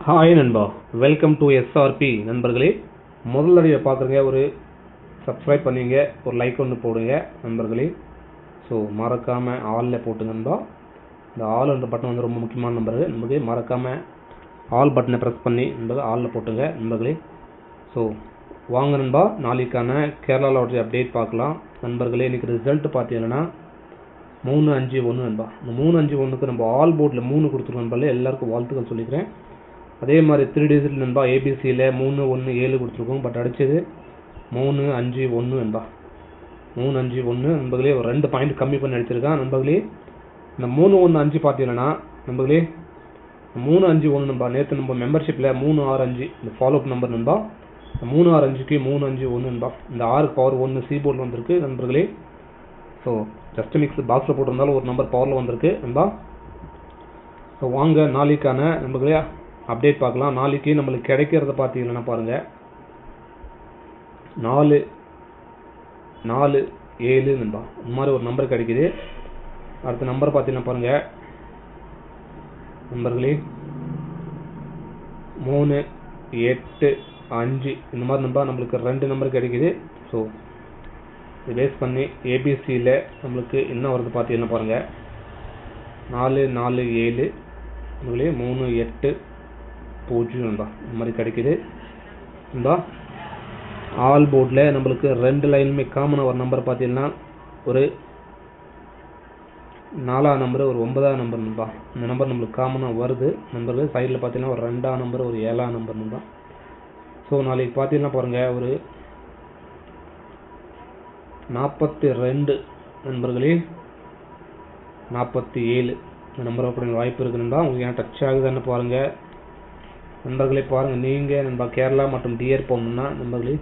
Hi நண்பா, welcome to SRP நண்பர்களே. முதல் தடவை பார்க்குறங்க, ஒரு சப்ஸ்கிரைப் பண்ணிங்க, ஒரு லைக் ஒன்று போடுங்க நண்பர்களே. ஸோ மறக்காமல் ஆலில் போட்டுங்க நண்பா. இந்த ஆல் என்ற பட்டன் வந்து ரொம்ப முக்கியமான நண்பர்களே. மறக்காமல் ஆல் பட்டனை ப்ரெஸ் பண்ணி நண்பர்கள் ஆலில் போட்டுங்க நண்பர்களே. ஸோ வாங்க நண்பா, நாளைக்கான கேரளா லாட்டரி அப்டேட் பார்க்கலாம் நண்பர்களே. இன்றைக்கி ரிசல்ட் பார்த்தீங்கன்னா 3-5-1 நண்பா. இந்த 3-5-1க்கு நம்ம ஆல் போர்டில் 3 கொடுத்துருக்கோம் நண்பர்களே. எல்லாருக்கும் வாழ்த்துக்கள் சொல்லிக்கிறேன். அதே மாதிரி 3 டிஜிட் நண்பா, ஏபிசியில் 3-1-7 கொடுத்துருக்கோம். பட் அடித்தது 3-5-1 நண்பா. 3-5-1 நண்பர்களே. ஒரு 2 பாயிண்ட் கம்மி பண்ணி அடிச்சிருக்கான் நண்பர்களே. இந்த 3-1-5 பார்த்தீங்கன்னா நண்பர்களே, 3-5-1 நண்பா. நேற்று நம்ம மெம்பர்ஷிப்பில் 3-6-5 இந்த ஃபாலோஅப் நம்பர் நண்பா. 3-6-5க்கு 3-5-1 நண்பா. இந்த 6 பவர் 1 சி போர்டில் வந்திருக்கு நண்பர்களே. ஸோ ஜஸ்ட் மிக்ஸ் பாக்ஸில் போட்டிருந்தாலும் ஒரு நம்பர் பவரில் வந்திருக்கு நண்பா. ஸோ வாங்க நாளைக்கான நண்பர்களே அப்டேட் பார்க்கலாம். நாளைக்கு நம்மளுக்கு கிடைக்கிறத பார்த்தீங்கன்னா பாருங்கள், 4-4-7 நண்பா. இந்த மாதிரி ஒரு நம்பர் கிடைக்குது. அடுத்த நம்பர் பார்த்தீங்கன்னா பாருங்கள் நண்பர்களே, 3-8-5 இந்த மாதிரி நண்பா. நம்மளுக்கு 2 நம்பர் கிடைக்குது. ஸோ இது பேஸ் பண்ணி ஏபிசியில் நம்மளுக்கு என்ன வருது பார்த்தீங்கன்னா பாருங்கள், 4-4-7 நண்பர்களே, 3-8-0 நண்பா. இந்த மாதிரி கிடைக்குது நண்பா. ஆல் போர்டில் நம்மளுக்கு 2 லைனுமே காமனாக ஒரு நம்பர் பார்த்தீங்கன்னா ஒரு 4ஆம் நம்பர், ஒரு 9ஆம் நம்பர் நண்பா. இந்த நம்பர் நம்மளுக்கு காமனாக வருது நண்பர்கள். சைடில் பார்த்தீங்கன்னா ஒரு 2ஆம் நம்பர், ஒரு 7ஆம் நம்பர் நண்பா. ஸோ நாளைக்கு பார்த்தீங்கன்னா பாருங்கள், ஒரு 42 நண்பர்களே, 47 இந்த நம்பர் அப்படிங்கிற வாய்ப்பு இருக்குது நண்பா. உங்களுக்கு ஏன் டச் ஆகுதுன்னு பாருங்கள் நண்பர்களே. பாருங்கள், நீங்கள் நண்பா கேரளா மற்றும் டிஆர் போகணும்னா நண்பர்களே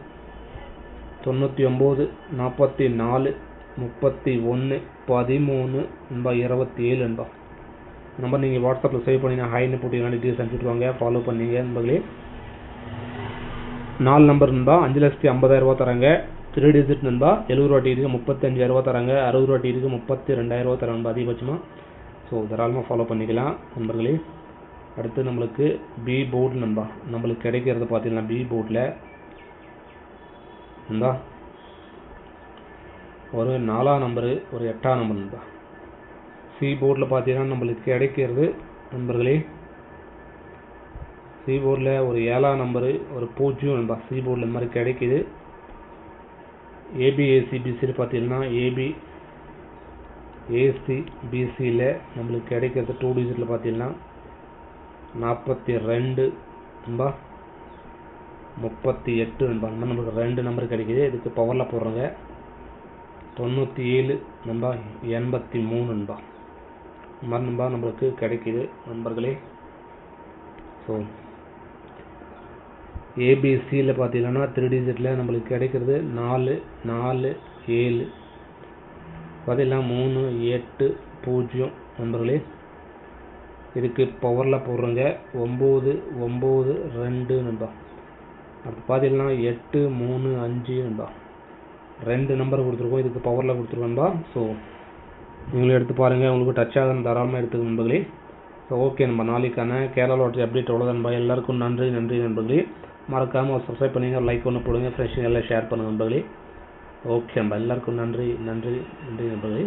99-44-31-13 நண்பா, 27 நண்பா. நம்பர் நீங்கள் வாட்ஸ்அப்பில் சேவ் பண்ணி ஹைன்னு போட்டிங்கன்னா டீட்டெயில்ஸ் அனுப்பிச்சுடுவாங்க. ஃபாலோ பண்ணிங்க நண்பர்களே. 4 நம்பர் நண்பா, 5,50,000 தராங்க. 3 டிஜிட் நண்பா, 70 ரூபா டிக்கு 35,000 தராங்க. 60 ரூபா டிக்கு 32,000 தராங்க நண்பா அதிகபட்சமாக. ஸோ தாராளமாக ஃபாலோ பண்ணிக்கலாம் நண்பர்களே. அடுத்து நம்மளுக்கு பி போர்டு நண்பா. நம்மளுக்கு கிடைக்கிறது பார்த்தீங்கன்னா பி போர்டில் நண்பா ஒரு 4ஆம் நம்பரு, ஒரு 8ஆம் நம்பர் நண்பா. சி போர்டில் பார்த்தீங்கன்னா நம்மளுக்கு கிடைக்கிறது நண்பர்களே, சி போர்டில் ஒரு 7ஆம் நம்பரு, ஒரு 0 நண்பா. சி போர்டில் இந்த மாதிரி கிடைக்குது. ஏபிஏசிபிசியில் பார்த்தீங்கன்னா ஏசிபிசியில் நம்மளுக்கு கிடைக்கிறது 2 டிஜிட்டில் பார்த்தீங்கன்னா 42 நண்பா, 38 நண்பா. இந்த மாதிரி நம்மளுக்கு 2 நம்பர் கிடைக்குது. இதுக்கு பவரில் போடுறோங்க 97 நண்பா, 83 நண்பா. இந்த மாதிரி நண்பா நம்மளுக்கு கிடைக்குது நண்பர்களே. ஸோ ஏபிசியில் பார்த்தீங்கன்னா 3 டிஜிட்டில் நம்மளுக்கு கிடைக்கிறது 4-4-7 பார்த்தீங்கன்னா 3-8-0 நண்பர்களே. இதுக்கு பவரில் போடுறோங்க 9-9-2 நண்பா. அடுத்து பார்த்தீங்கன்னா 8-3-5 நண்பா. 2 நம்பர் கொடுத்துருக்கோம். இதுக்கு பவரில் கொடுத்துருக்கோம் நண்பா. ஸோ நீங்களும் எடுத்து பாருங்கள், உங்களுக்கு டச் ஆகும் தாராளமாக எடுத்துக்க நண்பர்களே. ஸோ ஓகே நண்பா, நாளைக்கான கேரளா லாட்டரி அப்டேட் அவ்வளோதான் நண்பா. எல்லாருக்கும் நன்றி நண்பர்களே. மறக்காமல் ஒரு சப்ஸ்கிரைப் பண்ணுங்க, ஒரு லைக் ஒன்று போடுங்க, ஃப்ரெண்ட்ஸுங்க எல்லாம் ஷேர் பண்ணுங்கள் நண்பர்களே. ஓகே நண்பா, எல்லாருக்கும் நன்றி நண்பர்களே.